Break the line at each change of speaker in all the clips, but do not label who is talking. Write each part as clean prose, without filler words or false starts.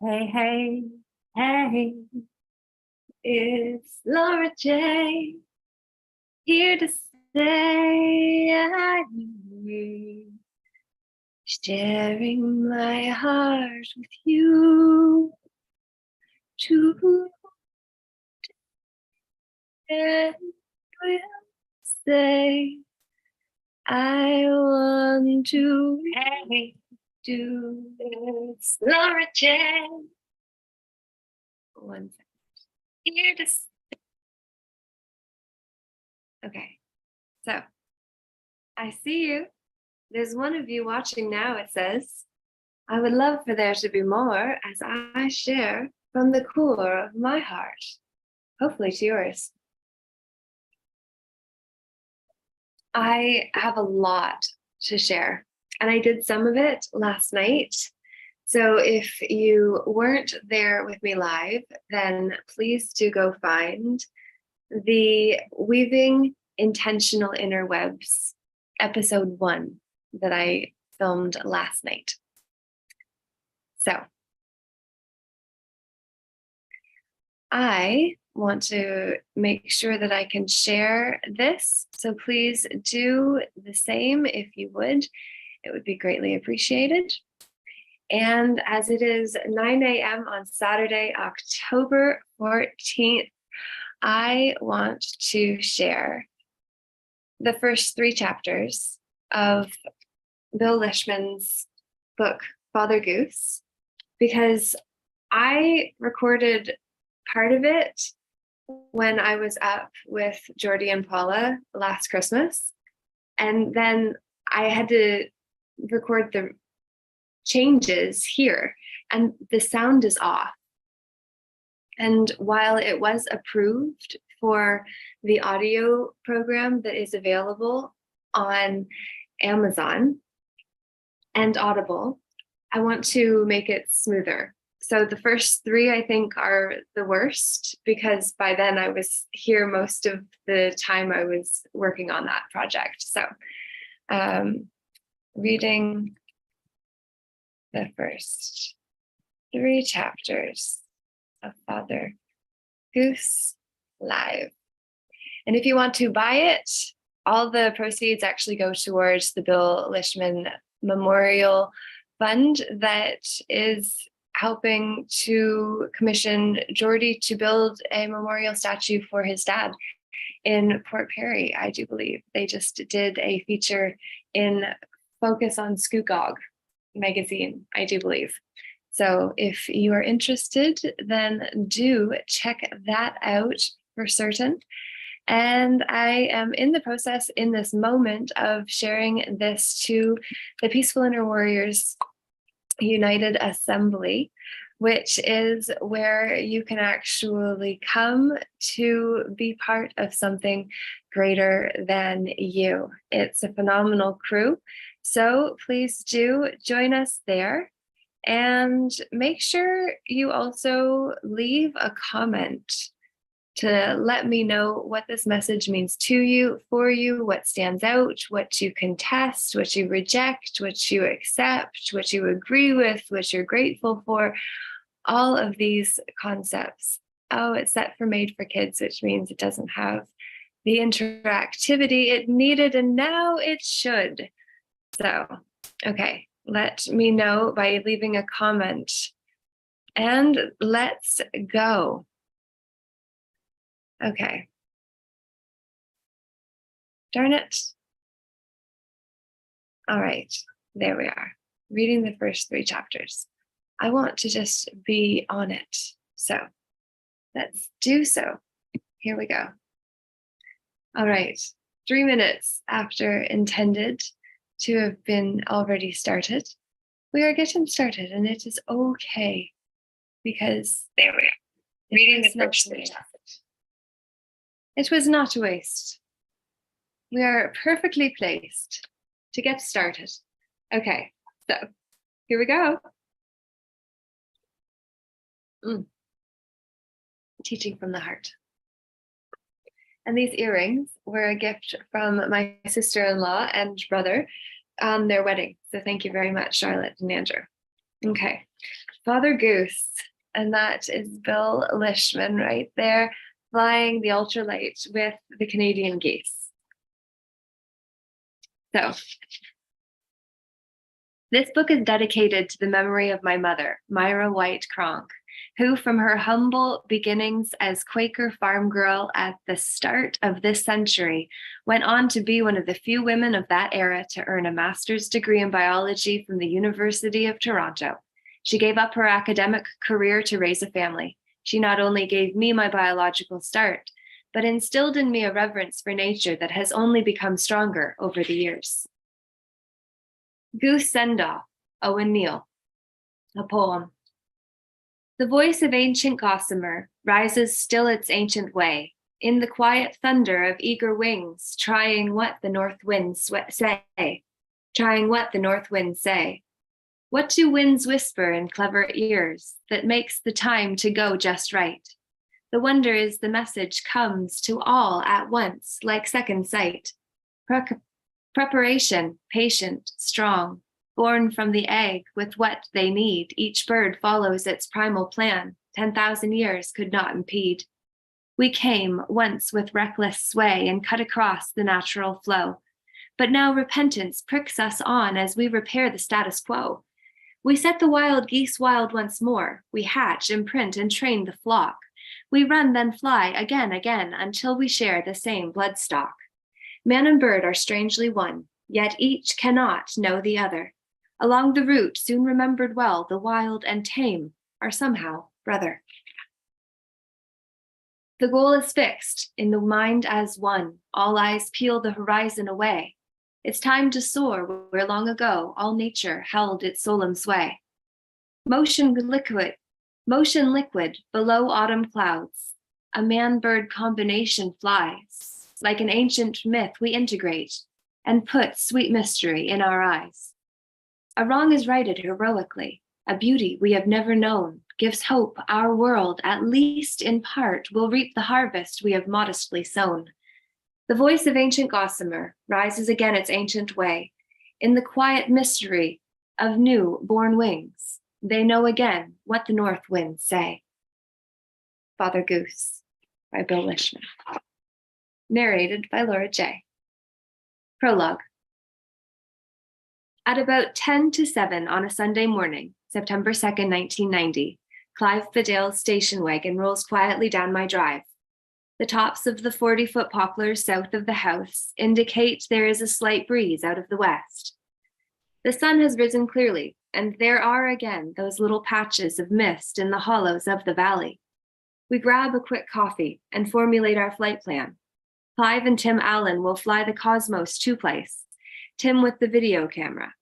Hey, hey, hey, it's Laura J. Here to say I agree, sharing my heart with you. To and will say I want to do this. Laura J. One second. Here to Okay, so I see you. There's one of you watching now, it says. I would love for there to be more as I share from the core of my heart, hopefully to yours. I have a lot to share, and I did some of it last night. So if you weren't there with me live, then please do go find the Weaving Intentional Interwebs episode 1 that I filmed last night. So I want to make sure that I can share this. So please do the same if you would. It would be greatly appreciated. And as it is 9 a.m. on Saturday, October 14th, I want to share the first 3 chapters of Bill Lishman's book, Father Goose, because I recorded part of it when I was up with Geordie and Paula last Christmas. And then I had to record the changes here, and the sound is off. And while it was approved for the audio program that is available on Amazon and Audible, I want to make it smoother. So the first 3, I think, are the worst, because by then I was here most of the time I was working on that project. So reading the first 3 chapters of Father Goose live. And if you want to buy it, all the proceeds actually go towards the Bill Lishman Memorial Fund that is helping to commission Geordie to build a memorial statue for his dad in Port Perry, I do believe. They just did a feature in Focus on Scugog magazine, I do believe. So if you are interested, then do check that out for certain. And I am in the process in this moment of sharing this to the Peaceful Inner Warriors United Assembly, which is where you can actually come to be part of something greater than you. It's a phenomenal crew. So please do join us there. And make sure you also leave a comment to let me know what this message means to you, for you, what stands out, what you contest, what you reject, what you accept, what you agree with, what you're grateful for, all of these concepts. Oh, it's set for Made for Kids, which means it doesn't have the interactivity it needed, and now it should. So, okay. Let me know by leaving a comment, and let's go. Okay. Darn it. All right, there we are. Reading the first 3 chapters. I want to just be on it. So let's do so. Here we go. All right, 3 minutes after intended to have been already started, we are getting started, and it is okay, because there we are. Reading the first 3 chapters. It was not a waste. We are perfectly placed to get started. Okay, so here we go. Teaching from the heart. And these earrings were a gift from my sister-in-law and brother on their wedding. So thank you very much, Charlotte and Andrew. Okay, Father Goose, and that is Bill Lishman right there, flying the ultralight with the Canadian geese. So, this book is dedicated to the memory of my mother, Myra White Cronk, who, from her humble beginnings as Quaker farm girl at the start of this century, went on to be one of the few women of that era to earn a master's degree in biology from the University of Toronto. She gave up her academic career to raise a family. She not only gave me my biological start, but instilled in me a reverence for nature that has only become stronger over the years. Goose Send-Off, Owen Neal, a poem. The voice of ancient gossamer rises still its ancient way, in the quiet thunder of eager wings, trying what the north winds say, trying what the north winds say. What do winds whisper in clever ears that makes the time to go just right? The wonder is the message comes to all at once, like second sight. Preparation, patient, strong, born from the egg with what they need, each bird follows its primal plan, 10,000 years could not impede. We came once with reckless sway and cut across the natural flow, but now repentance pricks us on as we repair the status quo. We set the wild geese wild once more, we hatch, imprint, and train the flock. We run, then fly, again, until we share the same bloodstock. Man and bird are strangely one, yet each cannot know the other. Along the route, soon remembered well, the wild and tame are somehow brother. The goal is fixed, in the mind as one, all eyes peel the horizon away. It's time to soar where long ago all nature held its solemn sway. Motion liquid, below autumn clouds, a man-bird combination flies. Like an ancient myth we integrate and put sweet mystery in our eyes. A wrong is righted heroically, a beauty we have never known, gives hope our world, at least in part, will reap the harvest we have modestly sown. The voice of ancient gossamer rises again its ancient way. In the quiet mystery of new born wings, they know again what the north winds say. Father Goose by Bill Lishman. Narrated by Laura J. Prologue. At about 10 to 7 on a Sunday morning, September 2nd, 1990, Clive Fidale's station wagon rolls quietly down my drive. The tops of the 40-foot poplars south of the house indicate there is a slight breeze out of the west. The sun has risen clearly, and there are again those little patches of mist in the hollows of the valley. We grab a quick coffee and formulate our flight plan. Clive and Tim Allen will fly the Cosmos two-place, Tim with the video camera.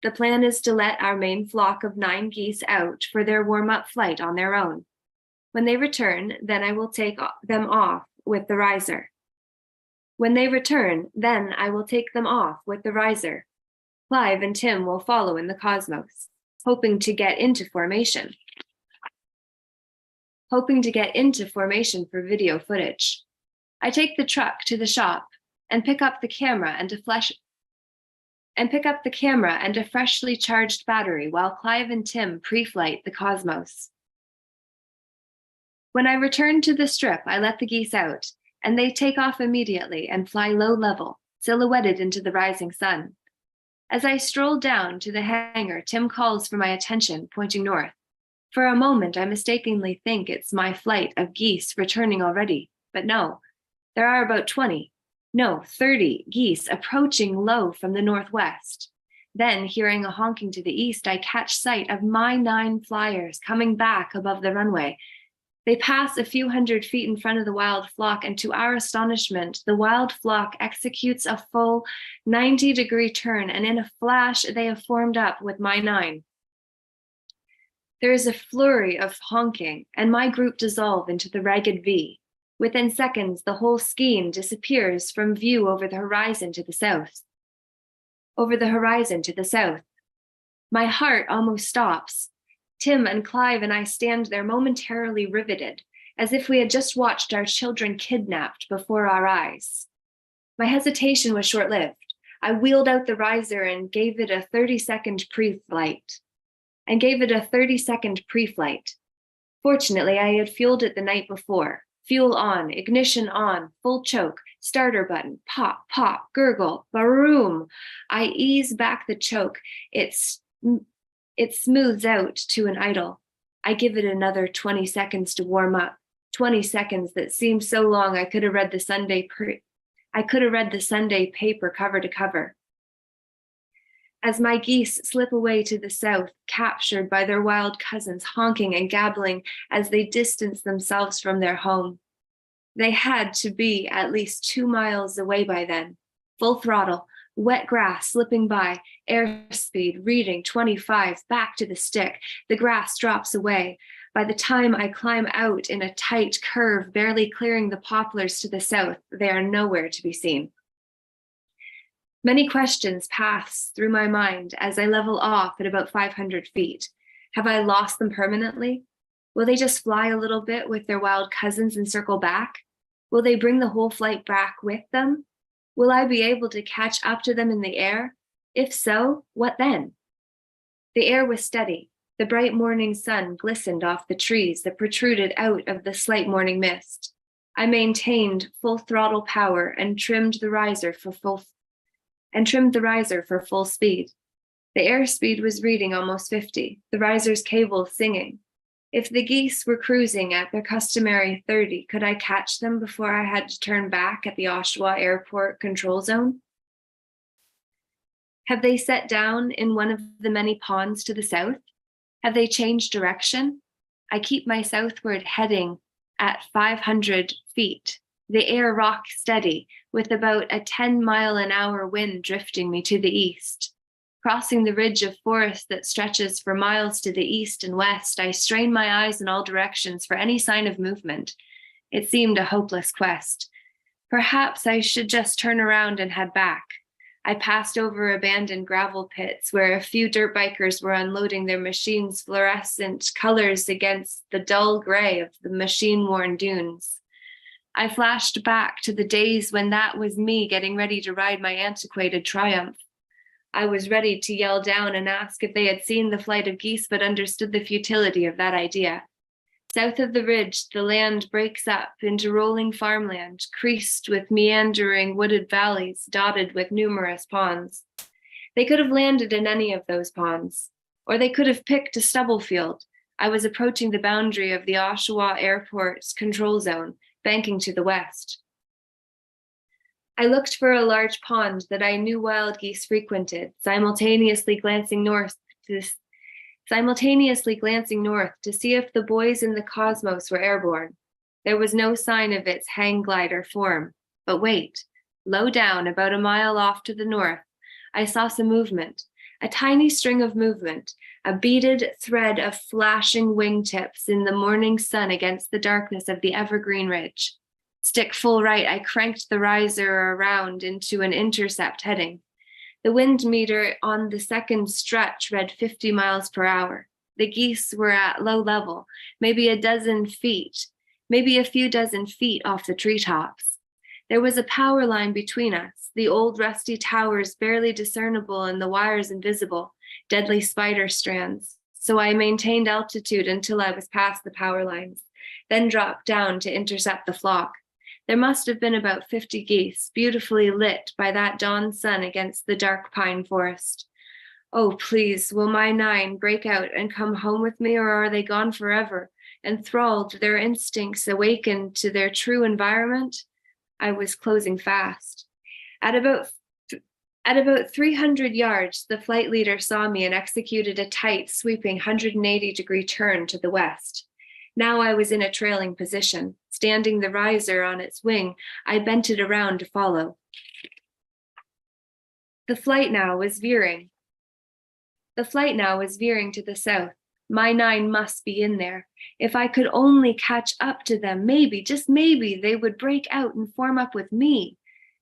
The plan is to let our main flock of 9 geese out for their warm-up flight on their own. When they return, then I will take them off with the riser. Clive and Tim will follow in the Cosmos, hoping to get into formation for video footage. I take the truck to the shop and pick up the camera and a freshly charged battery while Clive and Tim pre-flight the Cosmos. When I return to the strip, I let the geese out, and they take off immediately and fly low level, silhouetted into the rising sun. As I stroll down to the hangar, Tim calls for my attention, pointing north. For a moment, I mistakenly think it's my flight of geese returning already, but no. There are about 30 geese approaching low from the northwest. Then, hearing a honking to the east, I catch sight of my 9 flyers coming back above the runway. They pass a few hundred feet in front of the wild flock, and to our astonishment, the wild flock executes a full 90-degree turn, and in a flash, they have formed up with my 9. There is a flurry of honking, and my group dissolve into the ragged V. Within seconds, the whole scheme disappears from view over the horizon to the south. My heart almost stops. Tim and Clive and I stand there momentarily riveted, as if we had just watched our children kidnapped before our eyes. My hesitation was short-lived. I wheeled out the riser and gave it a 30-second pre-flight. and gave it a 30-second pre-flight. Fortunately, I had fueled it the night before. Fuel on, ignition on, full choke, starter button, pop, pop, gurgle, baroom. I ease back the choke. It smooths out to an idle. I give it another 20 seconds to warm up. 20 seconds that seemed so long I could have read the Sunday paper cover to cover. As my geese slip away to the south, captured by their wild cousins, honking and gabbling as they distance themselves from their home. They had to be at least 2 miles away by then. Full throttle, wet grass slipping by, airspeed reading 25, back to the stick. The grass drops away. By the time I climb out in a tight curve, barely clearing the poplars to the south, they are nowhere to be seen. Many questions pass through my mind as I level off at about 500 feet. Have I lost them permanently? Will they just fly a little bit with their wild cousins and circle back? Will they bring the whole flight back with them? Will I be able to catch up to them in the air? If so, what then? The air was steady. The bright morning sun glistened off the trees that protruded out of the slight morning mist. I maintained full throttle power and trimmed the riser for full speed. The airspeed was reading almost 50, the riser's cable singing. If the geese were cruising at their customary 30, could I catch them before I had to turn back at the Oshawa Airport control zone? Have they set down in one of the many ponds to the south? Have they changed direction? I keep my southward heading at 500 feet. The air rocked steady, with about a 10-mile-an-hour wind drifting me to the east. Crossing the ridge of forest that stretches for miles to the east and west, I strained my eyes in all directions for any sign of movement. It seemed a hopeless quest. Perhaps I should just turn around and head back. I passed over abandoned gravel pits where a few dirt bikers were unloading their machines' fluorescent colors against the dull gray of the machine-worn dunes. I flashed back to the days when that was me getting ready to ride my antiquated Triumph. I was ready to yell down and ask if they had seen the flight of geese, but understood the futility of that idea. South of the ridge, the land breaks up into rolling farmland, creased with meandering wooded valleys, dotted with numerous ponds. They could have landed in any of those ponds, or they could have picked a stubble field. I was approaching the boundary of the Oshawa Airport's control zone, banking to the west. I looked for a large pond that I knew wild geese frequented, simultaneously glancing north to see if the boys in the cosmos were airborne. There was no sign of its hang glider form. But wait, low down, about a mile off to the north, I saw some movement, a tiny string of movement, a beaded thread of flashing wingtips in the morning sun against the darkness of the evergreen ridge. Stick full right, I cranked the riser around into an intercept heading. The wind meter on the second stretch read 50 miles per hour. The geese were at low level, maybe a few dozen feet off the treetops. There was a power line between us, the old rusty towers barely discernible and the wires invisible, deadly spider strands. So I maintained altitude until I was past the power lines, then dropped down to intercept the flock. There must have been about 50 geese, beautifully lit by that dawn sun against the dark pine forest. Oh, please, will my 9 break out and come home with me, or are they gone forever, enthralled, their instincts awakened to their true environment? I was closing fast. At about 300 yards, the flight leader saw me and executed a tight, sweeping 180-degree turn to the west. Now I was in a trailing position. Standing the riser on its wing, I bent it around to follow. The flight now was veering to the south. My 9 must be in there. If I could only catch up to them, maybe, just maybe, they would break out and form up with me.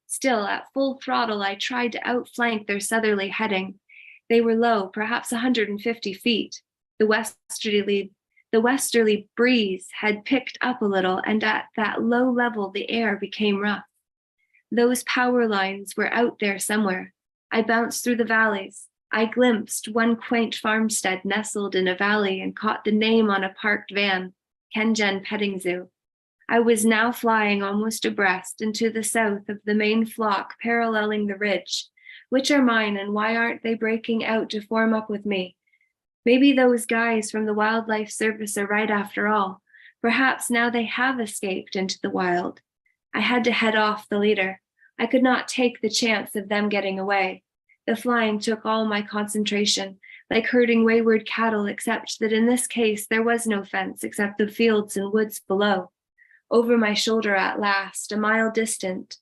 Still, at full throttle, I tried to outflank their southerly heading. They were low, perhaps 150 feet. The westerly breeze had picked up a little, and at that low level, the air became rough. Those power lines were out there somewhere. I bounced through the valleys. I glimpsed one quaint farmstead nestled in a valley and caught the name on a parked van, Kengen Petting Zoo. I was now flying almost abreast into the south of the main flock paralleling the ridge. Which are mine and why aren't they breaking out to form up with me? Maybe those guys from the Wildlife Service are right after all. Perhaps now they have escaped into the wild. I had to head off the leader. I could not take the chance of them getting away. The flying took all my concentration, like herding wayward cattle, except that in this case there was no fence except the fields and woods below. Over my shoulder at last, a mile distant,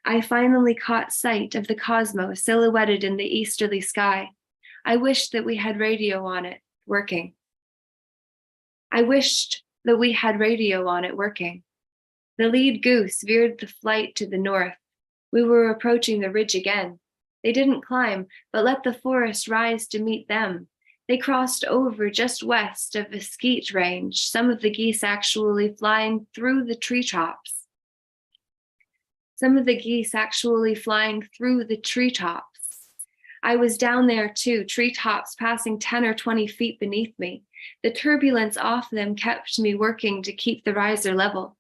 I finally caught sight of the cosmos silhouetted in the easterly sky. I wished that we had radio on it, working. I wished that we had radio on it working. The lead goose veered the flight to the north. We were approaching the ridge again. They didn't climb, but let the forest rise to meet them. They crossed over just west of a skeet range, some of the geese actually flying through the treetops. I was down there too, treetops passing 10 or 20 feet beneath me. The turbulence off them kept me working to keep the riser level.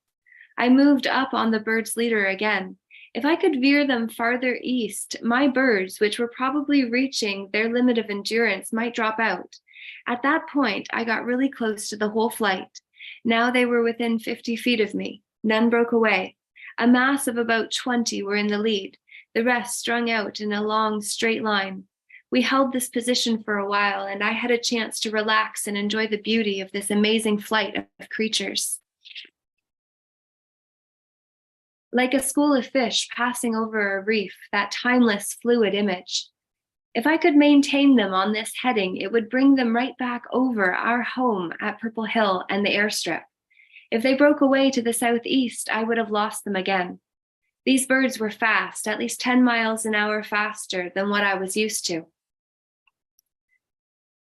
I moved up on the bird's leader again. If I could veer them farther east, my birds, which were probably reaching their limit of endurance, might drop out. At that point, I got really close to the whole flight. Now they were within 50 feet of me. None broke away. A mass of about 20 were in the lead, the rest strung out in a long, straight line. We held this position for a while, and I had a chance to relax and enjoy the beauty of this amazing flight of creatures. Like a school of fish passing over a reef, that timeless, fluid image. If I could maintain them on this heading, it would bring them right back over our home at Purple Hill and the airstrip. If they broke away to the southeast, I would have lost them again. These birds were fast, at least 10 miles an hour faster than what I was used to.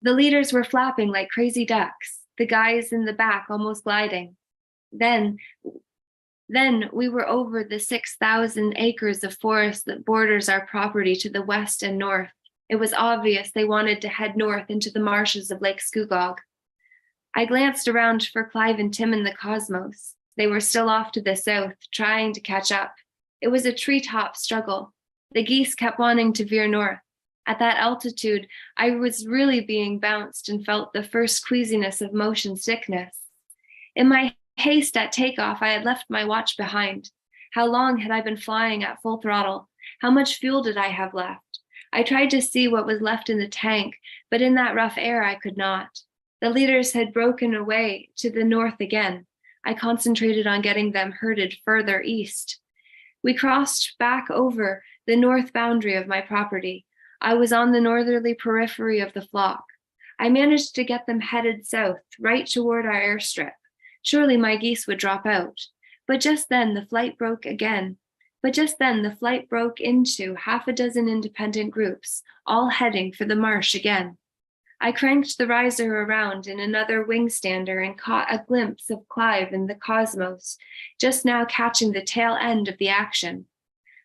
The leaders were flapping like crazy ducks, the guys in the back almost gliding. Then we were over the 6,000 acres of forest that borders our property to the west and north. It was obvious they wanted to head north into the marshes of Lake Scugog. I glanced around for Clive and Tim in the Cosmos. They were still off to the south, trying to catch up. It was a treetop struggle. The geese kept wanting to veer north. At that altitude, I was really being bounced and felt the first queasiness of motion sickness. In my haste at takeoff, I had left my watch behind. How long had I been flying at full throttle? How much fuel did I have left? I tried to see what was left in the tank, but in that rough air, I could not. The leaders had broken away to the north again. I concentrated on getting them herded further east. We crossed back over the north boundary of my property. I was on the northerly periphery of the flock. I managed to get them headed south, right toward our airstrip. Surely my geese would drop out. But just then the flight broke into half a dozen independent groups, all heading for the marsh again. I cranked the riser around in another wing stander and caught a glimpse of Clive in the Cosmos, just now catching the tail end of the action.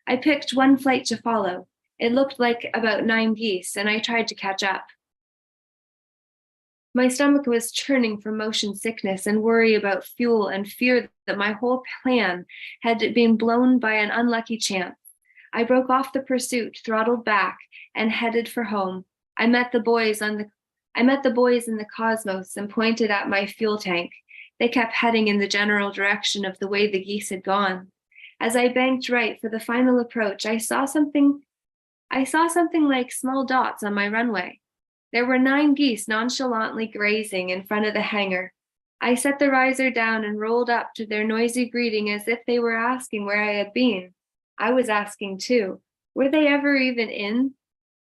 I picked one flight to follow. It looked like about 9 geese, and I tried to catch up. My stomach was churning from motion sickness and worry about fuel and fear that my whole plan had been blown by an unlucky chance. I broke off the pursuit, throttled back, and headed for home. I met the boys in the Cosmos and pointed at my fuel tank. They kept heading in the general direction of the way the geese had gone. As I banked right for the final approach, I saw something like small dots on my runway. There were 9 geese nonchalantly grazing in front of the hangar. I set the riser down and rolled up to their noisy greeting as if they were asking where I had been. I was asking too. Were they ever in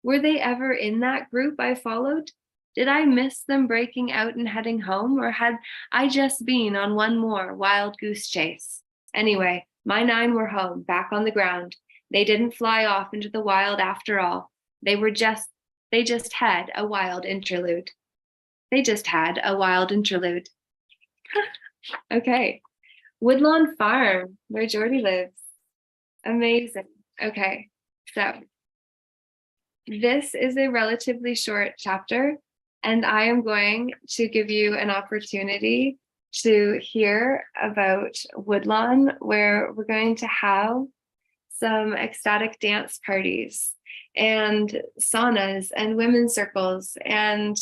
that group I followed? Did I miss them breaking out and heading home, or had I just been on one more wild goose chase? Anyway, my 9 were home, back on the ground. They didn't fly off into the wild after all. They just had a wild interlude. Okay. Woodlawn Farm, where Geordie lives. Amazing. Okay, so This is a relatively short chapter, and I am going to give you an opportunity to hear about Woodlawn, where we're going to have some ecstatic dance parties and saunas and women's circles and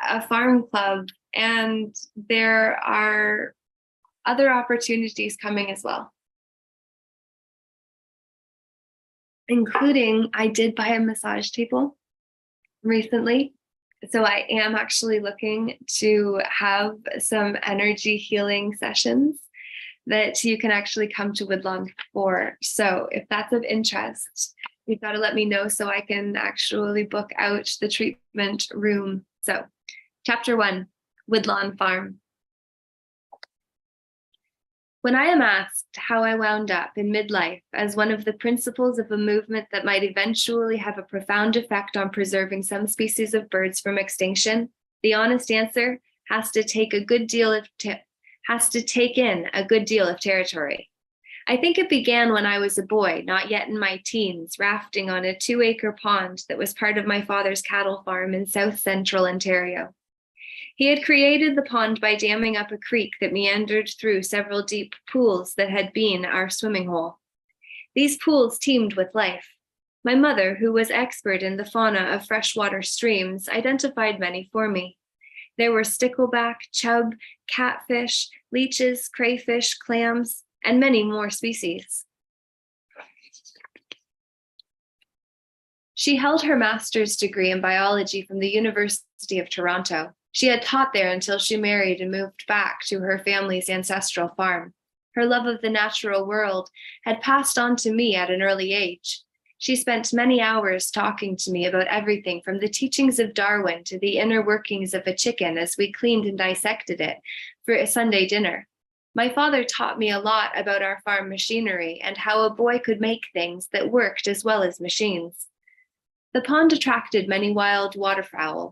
a farm club. And there are other opportunities coming as well, including I did buy a massage table recently. So I am actually looking to have some energy healing sessions that you can actually come to Woodlawn for. So if that's of interest, you've got to let me know so I can actually book out the treatment room. So chapter 1, Woodlawn Farm. When I am asked how I wound up in midlife as one of the principals of a movement that might eventually have a profound effect on preserving some species of birds from extinction, the honest answer has to take in a good deal of territory. I think it began when I was a boy, not yet in my teens, rafting on a 2-acre pond that was part of my father's cattle farm in south central Ontario. He had created the pond by damming up a creek that meandered through several deep pools that had been our swimming hole. These pools teemed with life. My mother, who was expert in the fauna of freshwater streams, identified many for me. There were stickleback, chub, catfish, leeches, crayfish, clams, and many more species. She held her master's degree in biology from the University of Toronto. She had taught there until she married and moved back to her family's ancestral farm. Her love of the natural world had passed on to me at an early age. She spent many hours talking to me about everything from the teachings of Darwin to the inner workings of a chicken as we cleaned and dissected it for a Sunday dinner. My father taught me a lot about our farm machinery and how a boy could make things that worked as well as machines. The pond attracted many wild waterfowl.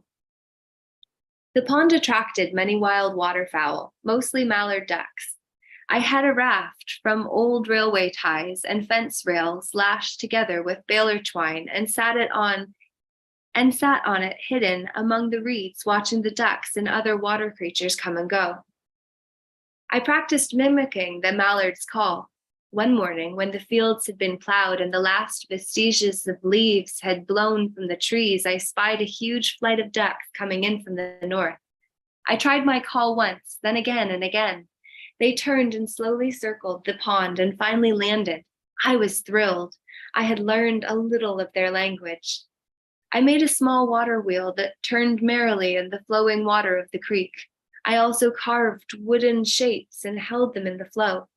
Mostly mallard ducks. I had a raft from old railway ties and fence rails lashed together with baler twine and sat on it hidden among the reeds, watching the ducks and other water creatures come and go. I practiced mimicking the mallard's call. One morning, when the fields had been plowed and the last vestiges of leaves had blown from the trees, I spied a huge flight of ducks coming in from the north. I tried my call once, then again and again. They turned and slowly circled the pond and finally landed. I was thrilled. I had learned a little of their language. I made a small water wheel that turned merrily in the flowing water of the creek. I also carved wooden shapes and held them in the flow.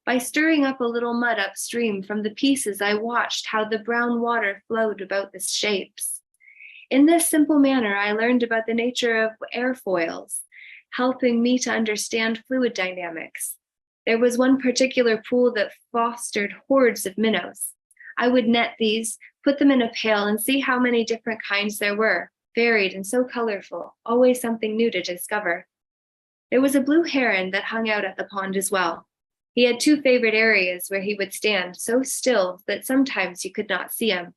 By stirring up a little mud upstream from the pieces, I watched how the brown water flowed about the shapes. In this simple manner, I learned about the nature of airfoils, helping me to understand fluid dynamics. There was one particular pool that fostered hordes of minnows. I would net these, put them in a pail, and see how many different kinds there were, varied and so colorful, always something new to discover. There was a blue heron that hung out at the pond as well. He had 2 favorite areas where he would stand so still that sometimes you could not see him.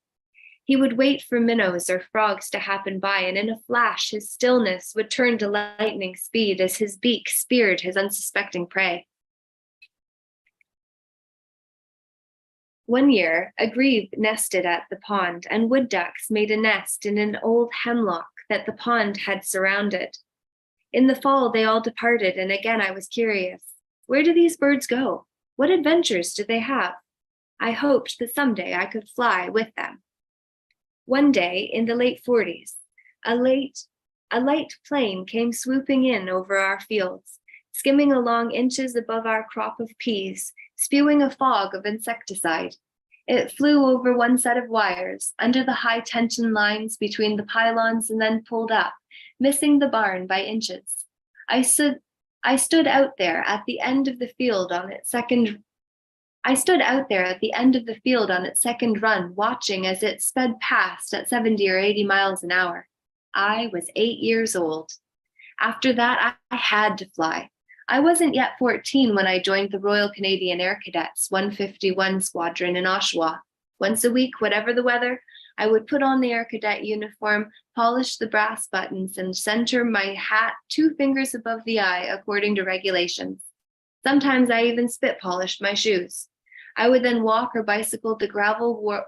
He would wait for minnows or frogs to happen by, and in a flash, his stillness would turn to lightning speed as his beak speared his unsuspecting prey. One year, a grebe nested at the pond, and wood ducks made a nest in an old hemlock that the pond had surrounded. In the fall, they all departed, and again I was curious. Where do these birds go? What adventures do they have? I hoped that someday I could fly with them. One day in the late 40s, a light plane came swooping in over our fields, skimming along inches above our crop of peas, spewing a fog of insecticide. It flew over one set of wires, under the high tension lines between the pylons, and then pulled up, missing the barn by inches. I stood out there at the end of the field on its second run, watching as it sped past at 70 or 80 miles an hour. I was 8 years old. After that, I had to fly. I wasn't yet 14 when I joined the Royal Canadian Air Cadets 151 Squadron in Oshawa. Once a week, whatever the weather, I would put on the air cadet uniform, polish the brass buttons, and center my hat 2 fingers above the eye according to regulations. Sometimes I even spit polished my shoes. I would then walk or bicycle the gravel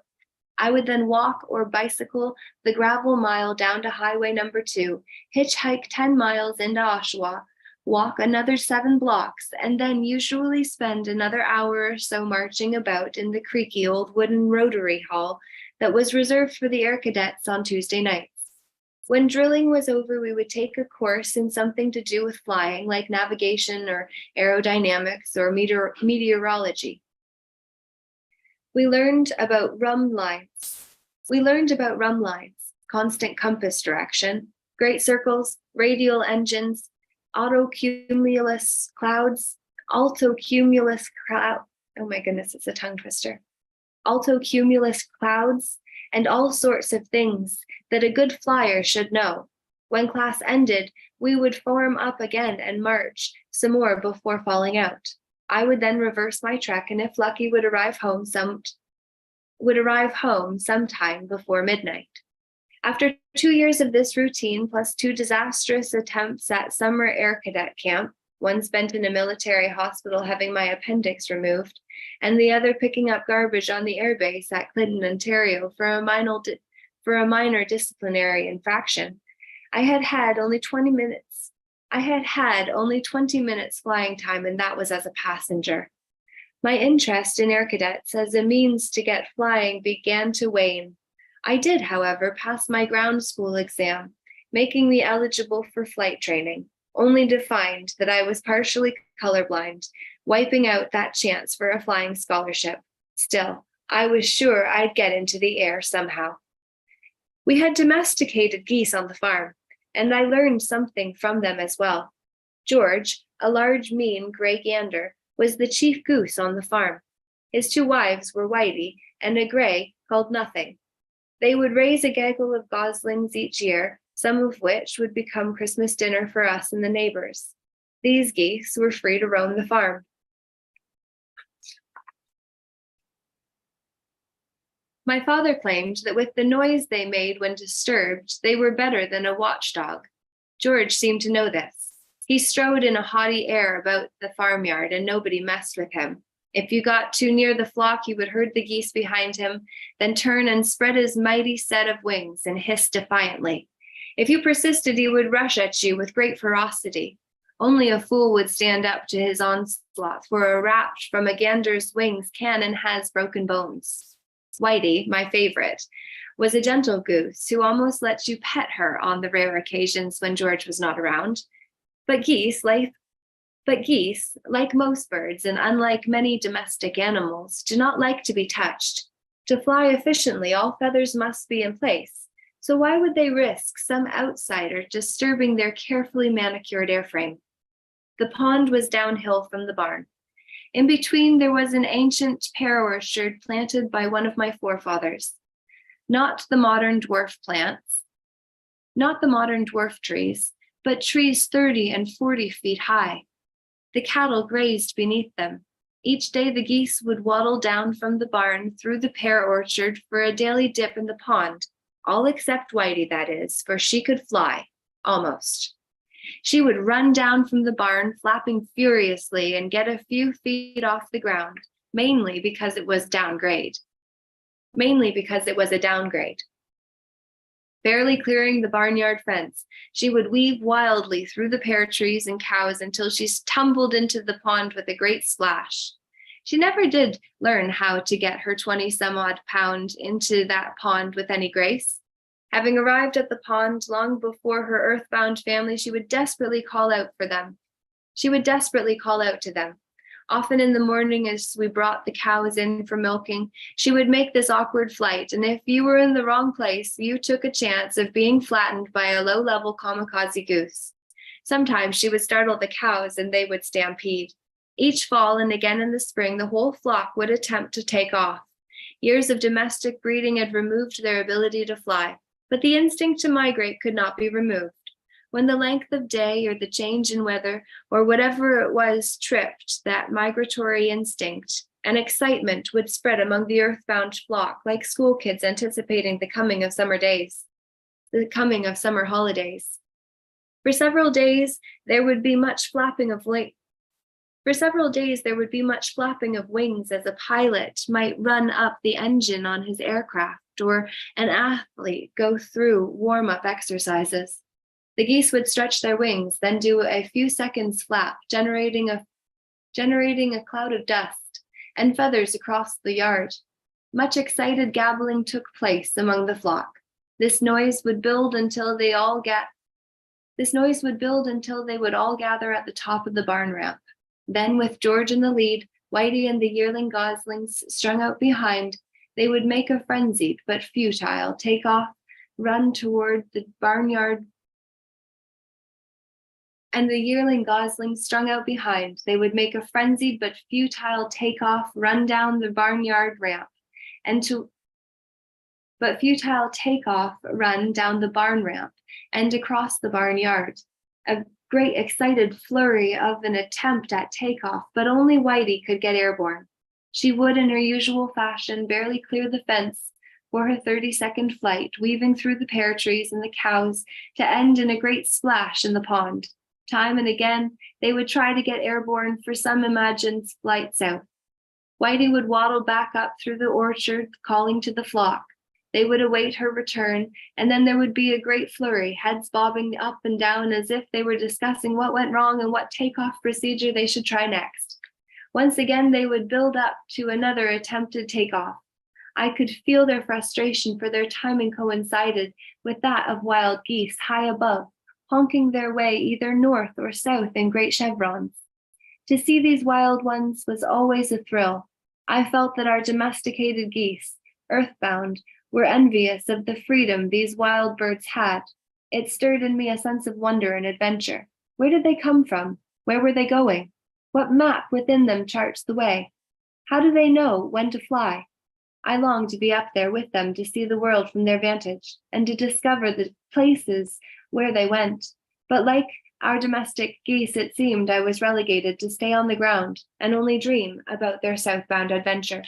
mile down to Highway number 2, hitchhike 10 miles into Oshawa, walk another 7 blocks, and then usually spend another hour or so marching about in the creaky old wooden rotary hall that was reserved for the air cadets on Tuesday nights. When drilling was over, we would take a course in something to do with flying, like navigation or aerodynamics or meteorology. We learned about rum lines, constant compass direction, great circles, radial engines, altocumulus clouds, altocumulus clouds, and all sorts of things that a good flyer should know. When class ended, we would form up again and march some more before falling out. I would then reverse my trek, and if lucky, would arrive home sometime before midnight. After 2 years of this routine, plus 2 disastrous attempts at summer air cadet camp, one spent in a military hospital having my appendix removed, and the other picking up garbage on the airbase at Clinton, Ontario for a minor disciplinary infraction, I had had only 20 minutes flying time, and that was as a passenger. My interest in air cadets as a means to get flying began to wane. I did, however, pass my ground school exam, making me eligible for flight training, only to find that I was partially colorblind, wiping out that chance for a flying scholarship. Still, I was sure I'd get into the air somehow. We had domesticated geese on the farm, and I learned something from them as well. George, a large, mean gray gander, was the chief goose on the farm. His 2 wives were Whitey and a gray called Nothing. They would raise a gaggle of goslings each year, some of which would become Christmas dinner for us and the neighbors. These geese were free to roam the farm. My father claimed that with the noise they made when disturbed, they were better than a watchdog. George seemed to know this. He strode in a haughty air about the farmyard, and nobody messed with him. If you got too near the flock, he would herd the geese behind him, then turn and spread his mighty set of wings and hiss defiantly. If you persisted, he would rush at you with great ferocity. Only a fool would stand up to his onslaught, for a rap from a gander's wings can and has broken bones. Whitey, my favorite, was a gentle goose who almost let you pet her on the rare occasions when George was not around. But geese, like most birds and unlike many domestic animals, do not like to be touched. To fly efficiently, all feathers must be in place. So why would they risk some outsider disturbing their carefully manicured airframe? The pond was downhill from the barn. In between, there was an ancient pear orchard planted by one of my forefathers. Not the modern dwarf trees, but trees 30 and 40 feet high. The cattle grazed beneath them. Each day the geese would waddle down from the barn through the pear orchard for a daily dip in the pond, all except Whitey, that is, for she could fly, almost. She would run down from the barn, flapping furiously, and get a few feet off the ground, mainly because it was a downgrade. Barely clearing the barnyard fence, she would weave wildly through the pear trees and cows until she tumbled into the pond with a great splash. She never did learn how to get her 20-some-odd pound into that pond with any grace. Having arrived at the pond long before her earthbound family, she would desperately call out to them. Often in the morning, as we brought the cows in for milking, she would make this awkward flight, and if you were in the wrong place, you took a chance of being flattened by a low-level kamikaze goose. Sometimes she would startle the cows, and they would stampede. Each fall and again in the spring, the whole flock would attempt to take off. Years of domestic breeding had removed their ability to fly, but the instinct to migrate could not be removed. When the length of day or the change in weather or whatever it was tripped that migratory instinct, and excitement would spread among the earthbound flock like school kids anticipating the coming of summer days, the coming of summer holidays. For several days, there would be much flapping of wings as a pilot might run up the engine on his aircraft or an athlete go through warm-up exercises. The geese would stretch their wings, then do a few seconds flap, generating a cloud of dust and feathers across the yard. Much excited gabbling took place among the flock. This noise would build until they would all gather at the top of the barn ramp. Then, with George in the lead, Whitey and the yearling goslings strung out behind, they would make a frenzied but futile takeoff, run toward the barnyard. And the yearling goslings strung out behind, they would make a frenzied but futile takeoff, run down the barnyard ramp, run down the barn ramp and across the barnyard. A great excited flurry of an attempt at takeoff, but only Whitey could get airborne. She would, in her usual fashion, barely clear the fence for her 30-second flight, weaving through the pear trees and the cows to end in a great splash in the pond. Time and again, they would try to get airborne for some imagined flight south. Whitey would waddle back up through the orchard, calling to the flock. They would await her return, and then there would be a great flurry, heads bobbing up and down as if they were discussing what went wrong and what takeoff procedure they should try next. Once again, they would build up to another attempted takeoff. I could feel their frustration, for their timing coincided with that of wild geese high above, honking their way either north or south in great chevrons. To see these wild ones was always a thrill. I felt that our domesticated geese, earthbound, were envious of the freedom these wild birds had. It stirred in me a sense of wonder and adventure. Where did they come from? Where were they going? What map within them charts the way? How do they know when to fly? I longed to be up there with them to see the world from their vantage and to discover the places where they went. But like our domestic geese, it seemed I was relegated to stay on the ground and only dream about their southbound adventure.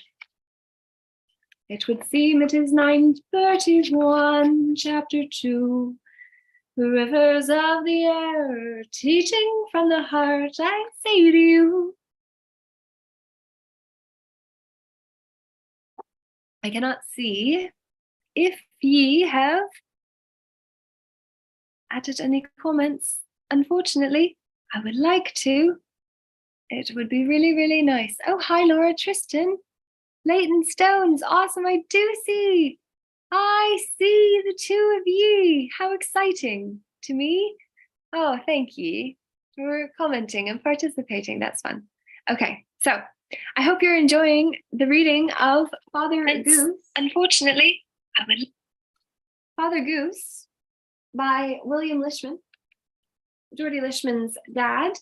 It would seem it is 9:31, chapter 2. The rivers of the air, teaching from the heart, I say to you. I cannot see if ye have added any comments. Unfortunately, I would like to. It would be really, really nice. Oh, hi, Laura, Tristan. Leighton Stones, awesome, I do see. I see the two of ye. How exciting to me. Oh, thank you for commenting and participating. That's fun. Okay, so I hope you're enjoying the reading of Father Goose. Unfortunately, Father Goose by William Lishman, Geordie Lishman's dad,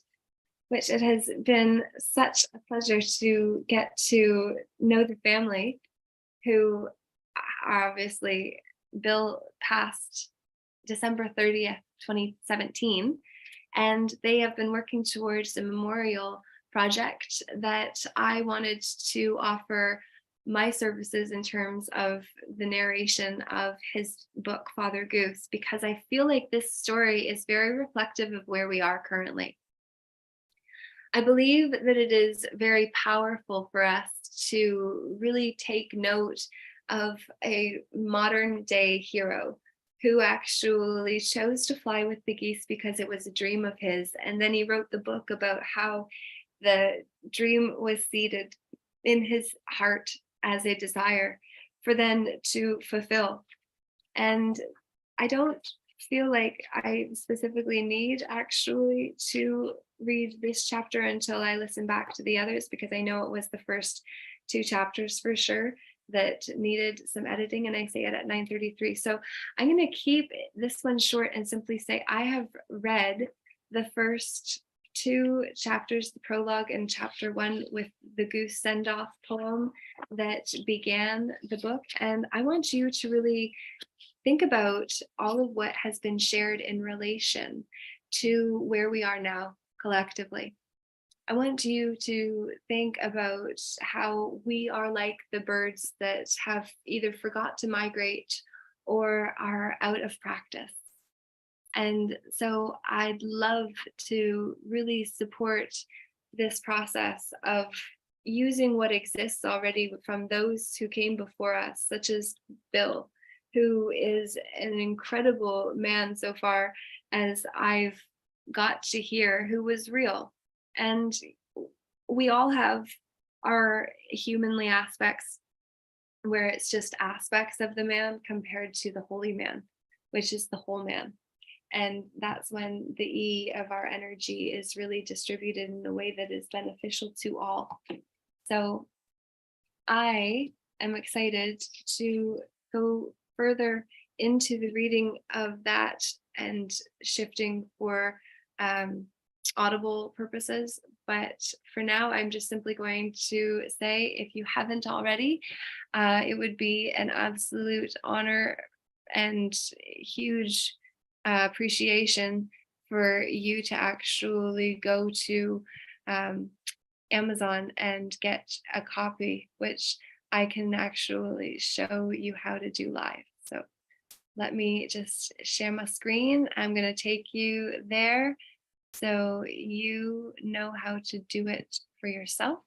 which it has been such a pleasure to get to know the family, who obviously Bill passed December 30th, 2017, and they have been working towards a memorial project that I wanted to offer my services in terms of the narration of his book, Father Goose, because I feel like this story is very reflective of where we are currently. I believe that it is very powerful for us to really take note of a modern day hero who actually chose to fly with the geese because it was a dream of his. And then he wrote the book about how the dream was seeded in his heart as a desire for them to fulfill. And I don't feel like I specifically need actually to read this chapter until I listen back to the others, because I know it was the first two chapters for sure that needed some editing, and I say it at 9:33. So I'm going to keep this one short and simply say I have read the first two chapters, the prologue and chapter 1, with the Goose send-off poem that began the book, and I want you to really think about all of what has been shared in relation to where we are now collectively. I want you to think about how we are like the birds that have either forgot to migrate or are out of practice. And so I'd love to really support this process of using what exists already from those who came before us, such as Bill, who is an incredible man so far as I've got to hear, who was real. And we all have our humanly aspects where it's just aspects of the man compared to the holy man, which is the whole man. And that's when the E of our energy is really distributed in a way that is beneficial to all. So I am excited to go further into the reading of that and shifting for audible purposes. But for now, I'm just simply going to say, if you haven't already, it would be an absolute honor and huge appreciation for you to actually go to Amazon and get a copy, which I can actually show you how to do live. So let me just share my screen. I'm going to take you there so you know how to do it for yourself.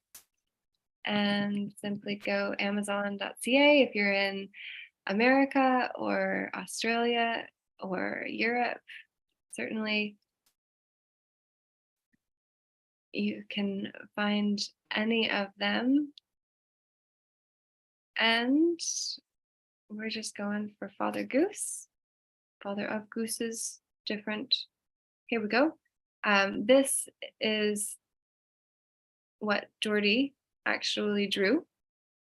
And simply go amazon.ca if you're in America or Australia or Europe. Certainly you can find any of them. And we're just going for Father Goose, Father of Goose's different. Here we go. This is what Geordie actually drew.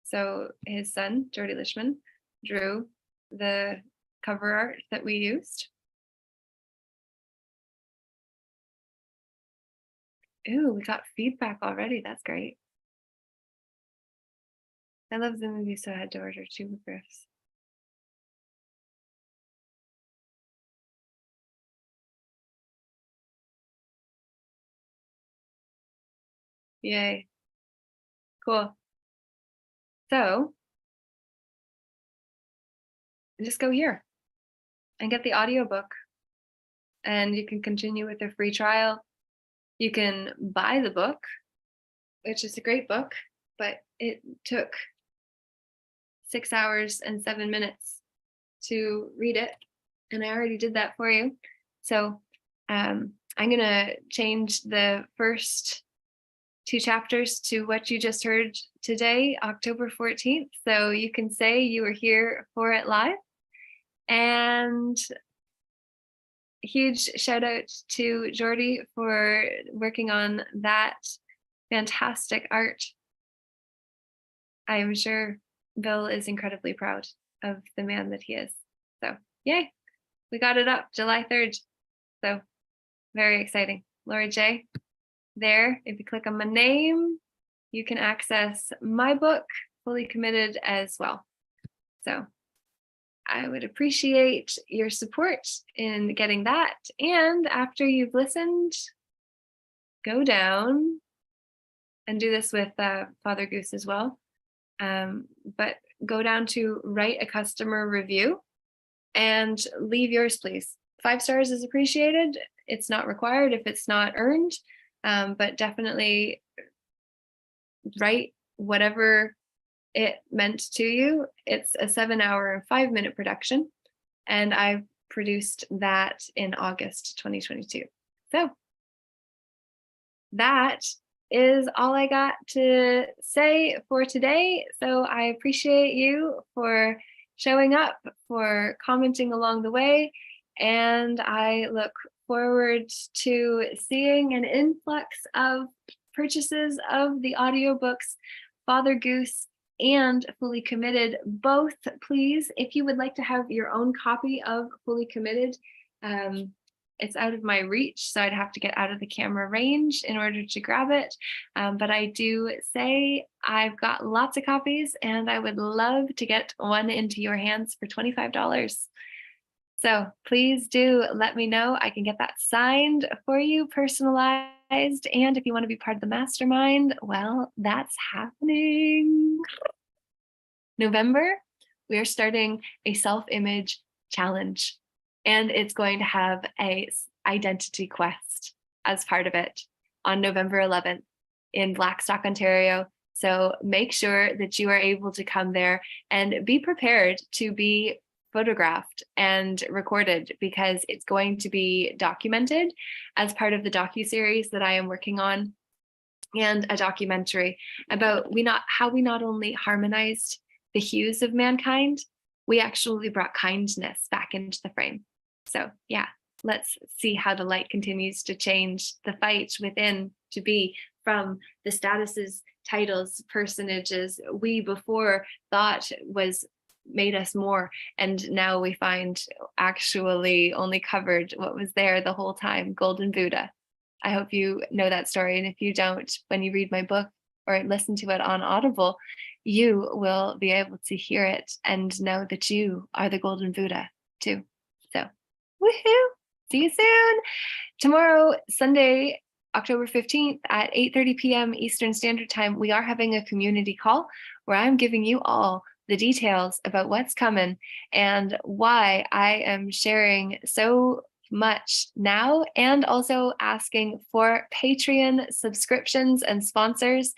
So his son, Geordie Lishman, drew the cover art that we used. Ooh, we got feedback already. That's great. I love the movie, so I had to order 2 gifts. Yay. Cool. So just go here and get the audiobook, and you can continue with their free trial. You can buy the book, which is a great book, but it took 6 hours and 7 minutes to read it, and I already did that for you. So I'm going to change the first 2 chapters to what you just heard today, October 14th. So you can say you were here for it live. And huge shout out to Geordie for working on that fantastic art. I am sure Bill is incredibly proud of the man that he is. So yay, we got it up July 3rd. So very exciting. Laura J. There, if you click on my name, you can access my book, Fully Committed, as well. So I would appreciate your support in getting that. And after you've listened, go down and do this with Father Goose as well. But go down to write a customer review and leave yours, please. 5 stars is appreciated. It's not required if it's not earned, but definitely write whatever it meant to you. It's a 7-hour and 5-minute production, and I produced that in August 2022. So that is all I got to say for today. So I appreciate you for showing up, for commenting along the way, and I look forward to seeing an influx of purchases of the audiobooks, Father Goose and Fully Committed, both, please. If you would like to have your own copy of Fully Committed, it's out of my reach, so I'd have to get out of the camera range in order to grab it. But I do say I've got lots of copies, and I would love to get one into your hands for $25. So please do let me know. I can get that signed for you, personalized. And if you want to be part of the mastermind, well, that's happening. November, we are starting a self-image challenge, and it's going to have a identity quest as part of it on November 11th in Blackstock, Ontario. So make sure that you are able to come there and be prepared to be photographed and recorded, because it's going to be documented as part of the docuseries that I am working on, and a documentary about how we not only harmonized the hues of mankind, we actually brought kindness back into the frame. So yeah, let's see how the light continues to change the fight within to be from the statuses, titles, personages we before thought was made us more, and now we find actually only covered what was there the whole time, Golden Buddha. I hope you know that story, and if you don't, when you read my book or listen to it on Audible, you will be able to hear it and know that you are the Golden Buddha too. So woohoo, see you soon. Tomorrow, Sunday, October 15th at 8:30 p.m. Eastern Standard Time, we are having a community call where I'm giving you all the details about what's coming and why I am sharing so much now, and also asking for Patreon subscriptions and sponsors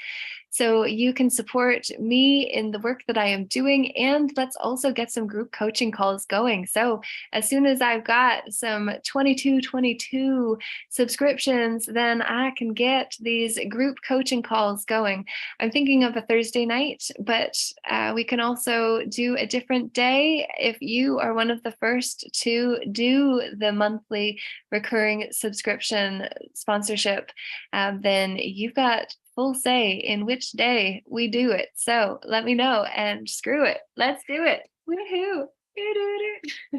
so you can support me in the work that I am doing. And let's also get some group coaching calls going. So as soon as I've got some 22 subscriptions, then I can get these group coaching calls going. I'm thinking of a Thursday night, but we can also do a different day. If you are one of the first to do the monthly recurring subscription sponsorship, then you've got full say in which day we do it. So let me know, and screw it. Let's do it. Woohoo.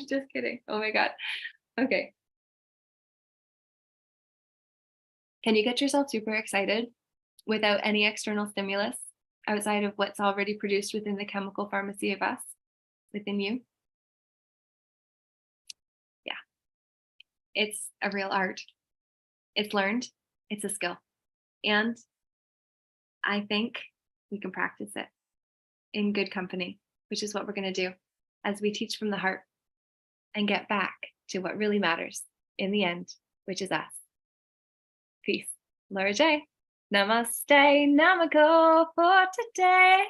Just kidding. Oh my God. Okay. Can you get yourself super excited without any external stimulus outside of what's already produced within the chemical pharmacy of us, within you? Yeah. It's a real art. It's learned. It's a skill. And I think we can practice it in good company, which is what we're going to do as we teach from the heart and get back to what really matters in the end, which is us. Peace. Laura J. Namaste, Namako for today.